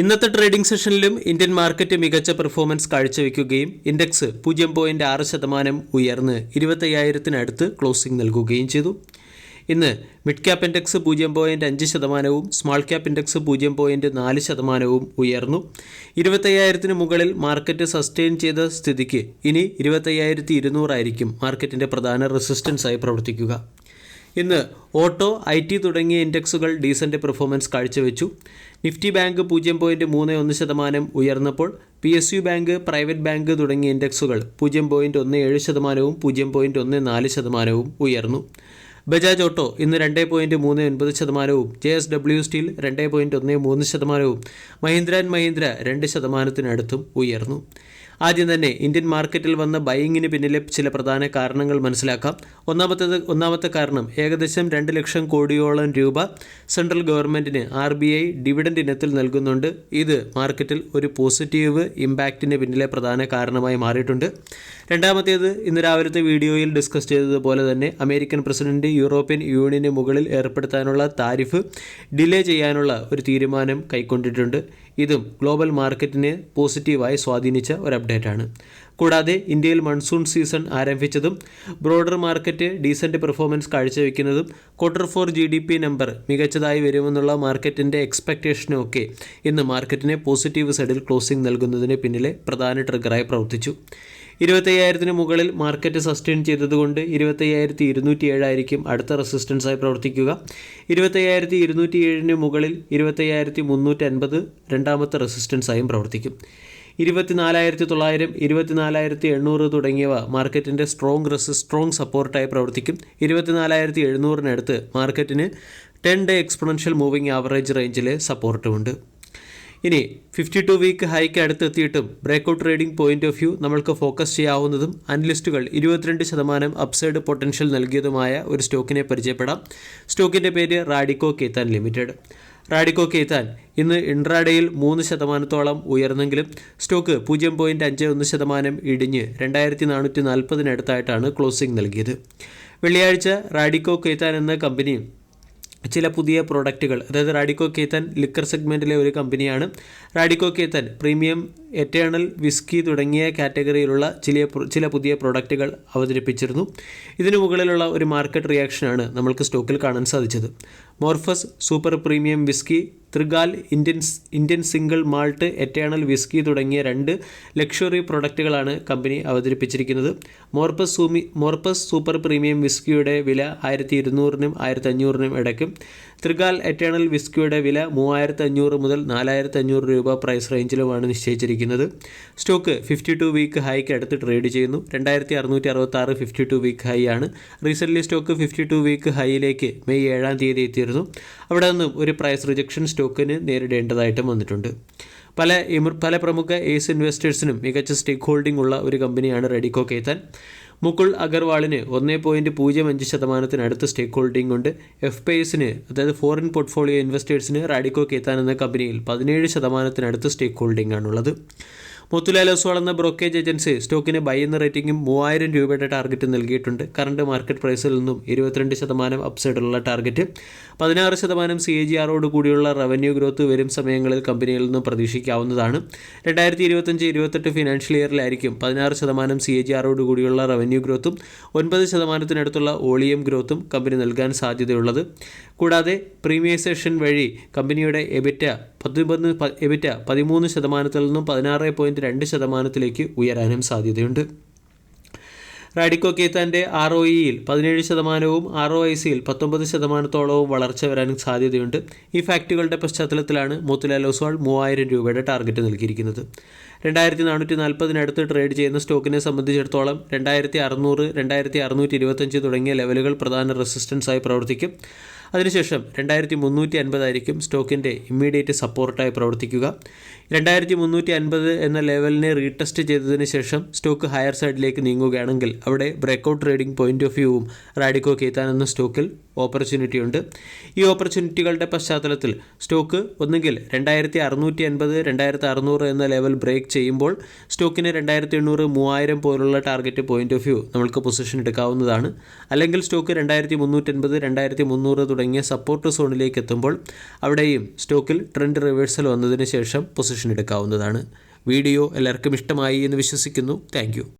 ഇന്നത്തെ trading സെഷനിലും Indian market മികച്ച performance കാഴ്ചവെക്കുകയും index 0.6% ഉയർന്ന് 25,000-അടുത്ത് ക്ലോസിംഗ് നൽകുകയും ചെയ്തു. ഇന്ന് mid cap index 0.5%, small cap index 0.4% ഉയർന്നു. 25,000-ന് മുകളിൽ മാർക്കറ്റ് സസ്റ്റെയിൻ ചെയ്ത സ്ഥിതിക്ക് ഇനി 25,200 ആയിരിക്കും മാർക്കറ്റിൻ്റെ പ്രധാന റെസിസ്റ്റൻസായി പ്രവർത്തിക്കുക. ഇന്ന് ഓട്ടോ, IT തുടങ്ങിയ ഇൻഡെക്സുകൾ ഡീസൻ്റ് പെർഫോമൻസ് കാഴ്ചവെച്ചു. നിഫ്റ്റി ബാങ്ക് 0.31% ഉയർന്നപ്പോൾ PSU ബാങ്ക്, പ്രൈവറ്റ് ബാങ്ക് തുടങ്ങിയ ഇൻഡെക്സുകൾ 0.17%, 0.14% ഉയർന്നു. ബജാജ് ഓട്ടോ ഇന്ന് 2.39%, JSW steel 2.13%, Mahindra and Mahindra 2%-അടുത്തും ഉയർന്നു. ആദ്യം തന്നെ ഇന്ത്യൻ മാർക്കറ്റിൽ വന്ന ബൈയിങ്ങിന് പിന്നിലെ ചില പ്രധാന കാരണങ്ങൾ മനസ്സിലാക്കാം. ഒന്നാമത്തെ കാരണം ഏകദേശം 2 ലക്ഷം കോടിയോളം രൂപ സെൻട്രൽ ഗവൺമെൻറ്റിന് RBI ഡിവിഡൻഡ് ഇനത്തിൽ നൽകുന്നുണ്ട്. ഇത് മാർക്കറ്റിൽ ഒരു പോസിറ്റീവ് ഇമ്പാക്റ്റിന് പിന്നിലെ പ്രധാന കാരണമായി മാറിയിട്ടുണ്ട്. രണ്ടാമത്തേത്, ഇന്ന് രാവിലത്തെ വീഡിയോയിൽ ഡിസ്കസ് ചെയ്തതുപോലെ തന്നെ അമേരിക്കൻ പ്രസിഡന്റ് യൂറോപ്യൻ യൂണിയന് മുകളിൽ ഏർപ്പെടുത്താനുള്ള താരിഫ് ഡിലേ ചെയ്യാനുള്ള ഒരു തീരുമാനം കൈക്കൊണ്ടിട്ടുണ്ട്. ഇതും ഗ്ലോബൽ മാർക്കറ്റിനെ പോസിറ്റീവായി സ്വാധീനിച്ച ഒരു അപ്ഡേറ്റാണ്. കൂടാതെ ഇന്ത്യയിൽ മൺസൂൺ സീസൺ ആരംഭിച്ചതും ബ്രോഡർ മാർക്കറ്റ് ഡീസൻ്റ് പെർഫോമൻസ് കാഴ്ചവെക്കുന്നതും Q4 GDP നമ്പർ മികച്ചതായി വരുമെന്നുള്ള മാർക്കറ്റിൻ്റെ എക്സ്പെക്റ്റേഷനും ഒക്കെ ഇന്ന് മാർക്കറ്റിനെ പോസിറ്റീവ് സൈഡിൽ ക്ലോസിംഗ് നൽകുന്നതിന് പിന്നിലെ പ്രധാന ട്രിഗറായി പ്രവർത്തിച്ചു. 25,000-ന് മുകളിൽ മാർക്കറ്റ് സസ്റ്റെയിൻ ചെയ്തതുകൊണ്ട് 25,207 ആയിരിക്കും അടുത്ത റെസിസ്റ്റൻസായി പ്രവർത്തിക്കുക. 25,207-ന് മുകളിൽ 25,350 രണ്ടാമത്തെ റെസിസ്റ്റൻസായും പ്രവർത്തിക്കും. 24,900, 24,800 തുടങ്ങിയവ മാർക്കറ്റിൻ്റെ സ്ട്രോങ് സപ്പോർട്ടായി പ്രവർത്തിക്കും. 24,700-നടുത്ത് മാർക്കറ്റിന് 10-ഡേ എക്സ്പൊണൻഷ്യൽ മൂവിംഗ് ആവറേജ് റേഞ്ചിലെ സപ്പോർട്ടുമുണ്ട്. ഇനി 52 വീക്ക് ഹൈക്ക് അടുത്തെത്തിയിട്ടും breakout trading point of view നമ്മൾക്ക് ഫോക്കസ് ചെയ്യാവുന്നതും അനലിസ്റ്റുകൾ 22% അപ്സൈഡ് പൊട്ടൻഷ്യൽ നൽകിയതുമായ ഒരു സ്റ്റോക്കിനെ പരിചയപ്പെടാം. സ്റ്റോക്കിൻ്റെ പേര് റാഡിക്കോ ഖൈതാൻ ലിമിറ്റഡ്. റാഡിക്കോ ഖൈതാൻ ഇന്ന് ഇൻട്രാഡേയിൽ 3%-ഓളം ഉയർന്നെങ്കിലും സ്റ്റോക്ക് 0.51% ഇടിഞ്ഞ് 2,440-അടുത്തായിട്ടാണ് ക്ലോസിംഗ് നൽകിയത്. വെള്ളിയാഴ്ച റാഡിക്കോ ഖൈതാൻ എന്ന കമ്പനി ചില പുതിയ പ്രോഡക്റ്റുകൾ, അതായത് റാഡിക്കോ ഖൈതാൻ ലിക്കർ സെഗ്മെൻറ്റിലെ ഒരു കമ്പനിയാണ്. Radico Khaitan premium, eternal, whisky തുടങ്ങിയ കാറ്റഗറിയിലുള്ള ചില പുതിയ പ്രോഡക്റ്റുകൾ അവതരിപ്പിച്ചിരുന്നു. ഇതിനു മുകളിലുള്ള ഒരു മാർക്കറ്റ് റിയാക്ഷനാണ് നമ്മൾക്ക് സ്റ്റോക്കിൽ കാണാൻ സാധിച്ചത്. മോർഫസ് സൂപ്പർ പ്രീമിയം വിസ്കി, ത്രിഗാൽ Indian single malt eternal whisky തുടങ്ങിയ 2 ലക്ഷറി പ്രൊഡക്റ്റുകളാണ് കമ്പനി അവതരിപ്പിച്ചിരിക്കുന്നത്. മോർപ്പസ് സൂപ്പർ പ്രീമിയം വിസ്കിയുടെ വില 1,200-നും 1,500-നും ഇടയ്ക്കും, ത്രിഗാൽ എറ്റേണൽ വിസ്കിയുടെ വില 3,500 മുതൽ 4,500 രൂപ പ്രൈസ് റേഞ്ചിലുമാണ് നിശ്ചയിച്ചിരിക്കുന്നത്. സ്റ്റോക്ക് 52 വീക്ക് ഹൈക്ക് അടുത്ത് ട്രേഡ് ചെയ്യുന്നു. 2,666 52 വീക്ക് ഹൈ ആണ്. റീസെൻ്റ്ലി സ്റ്റോക്ക് 52 വീക്ക് ഹൈയിലേക്ക് മെയ് 7-ാം തീയതി എത്തിയിരുന്നു. അവിടെ നിന്നും ഒരു പ്രൈസ് റിജക്ഷൻ സ്റ്റോക്കിന് നേരിടേണ്ടതായിട്ടും വന്നിട്ടുണ്ട്. പല പ്രമുഖ ഏസ് ഇൻവെസ്റ്റേഴ്സിനും മികച്ച സ്റ്റേക്ക് ഹോൾഡിംഗ് ഉള്ള ഒരു കമ്പനിയാണ് റാഡിക്കോ ഖൈതാൻ. മുകുൾ അഗർവാളിന് 1.05%-അടുത്ത് സ്റ്റേക്ക് ഹോൾഡിംഗ് ഉണ്ട്. FPIസിന്, അതായത് ഫോറിൻ പോർട്ട്ഫോളിയോ ഇൻവെസ്റ്റേഴ്സിന് റാഡിക്കോ ഖൈതാൻ എന്ന കമ്പനിയിൽ 17%-അടുത്ത് സ്റ്റേക്ക് ഹോൾഡിംഗ് ആണുള്ളത്. മോത്തിലാൽ ഒസ്വാൾ എന്ന ബ്രോക്കേജ് ഏജൻസി സ്റ്റോക്കിന് ബൈ എന്ന റേറ്റിംഗും 3,000 രൂപയുടെ ടാർഗറ്റ് നൽകിയിട്ടുണ്ട്. കറണ്ട് മാർക്കറ്റ് പ്രൈസിൽ നിന്നും 22% അപ്സൈഡുള്ള ടാർഗറ്റ്. 16% CAGR കൂടിയുള്ള റവന്യൂ ഗ്രോത്ത് വരും സമയങ്ങളിൽ കമ്പനിയിൽ നിന്നും പ്രതീക്ഷിക്കാവുന്നതാണ്. 2025-28 ഫിനാൻഷ്യൽ ഇയറിലായിരിക്കും 16% CAGR കൂടിയുള്ള റവന്യൂ ഗ്രോത്തും 9%-അടുത്തുള്ള OEM ഗ്രോത്തും കമ്പനി നൽകാൻ സാധ്യതയുള്ളത്. കൂടാതെ പ്രീമിയൈസേഷൻ വഴി കമ്പനിയുടെ എബിറ്റ 13%-ൽ നിന്നും 16.2%-ലേക്ക് ഉയരാനും സാധ്യതയുണ്ട്. റാഡിക്കോ ഖൈതാൻ്റെ ROEയിൽ 17%-വും ROICയിൽ 19%-ഓളവും വളർച്ച വരാൻ സാധ്യതയുണ്ട്. ഈ ഫാക്റ്റുകളുടെ പശ്ചാത്തലത്തിലാണ് മോത്തിലാൽ ഒസ്വാൾ 3,000 രൂപയുടെ ടാർഗറ്റ് നൽകിയിരിക്കുന്നത്. 2,440-അടുത്ത് ട്രേഡ് ചെയ്യുന്ന സ്റ്റോക്കിനെ സംബന്ധിച്ചിടത്തോളം 2,600, 2,625 തുടങ്ങിയ ലെവലുകൾ പ്രധാന റെസിസ്റ്റൻസായി പ്രവർത്തിക്കും. അതിനുശേഷം 2,350 ആയിരിക്കും സ്റ്റോക്കിൻ്റെ ഇമ്മീഡിയറ്റ് സപ്പോർട്ടായി പ്രവർത്തിക്കുക. 2,350 എന്ന ലെവലിനെ റീടെസ്റ്റ് ചെയ്തതിന് ശേഷം സ്റ്റോക്ക് ഹയർ സൈഡിലേക്ക് നീങ്ങുകയാണെങ്കിൽ അവിടെ ബ്രേക്കൗട്ട് ട്രേഡിംഗ് പോയിന്റ് ഓഫ് വ്യൂവും റാഡിക്കോ ഖൈതാൻ എന്ന സ്റ്റോക്കിൽ ഓപ്പർച്യൂണിറ്റി ഉണ്ട്. ഈ ഓപ്പർച്യൂണിറ്റികളുടെ പശ്ചാത്തലത്തിൽ സ്റ്റോക്ക് ഒന്നുകിൽ 2,650, 2,600 എന്ന ലെവൽ ബ്രേക്ക് ചെയ്യുമ്പോൾ സ്റ്റോക്കിന് 2,800, 3,000 പോലുള്ള ടാർഗറ്റ് പോയിന്റ് ഓഫ് വ്യൂ നമ്മൾക്ക് പൊസിഷൻ എടുക്കാവുന്നതാണ്. അല്ലെങ്കിൽ സ്റ്റോക്ക് 2,350, 2,300 തുടങ്ങിയ സപ്പോർട്ട് സോണിലേക്ക് എത്തുമ്പോൾ അവിടെയും സ്റ്റോക്കിൽ ട്രെൻഡ് റിവേഴ്സൽ വന്നതിന് ശേഷം പൊസിഷൻ എടുക്കാവുന്നതാണ്. വീഡിയോ എല്ലാവർക്കും ഇഷ്ടമായി എന്ന് വിശ്വസിക്കുന്നു. താങ്ക്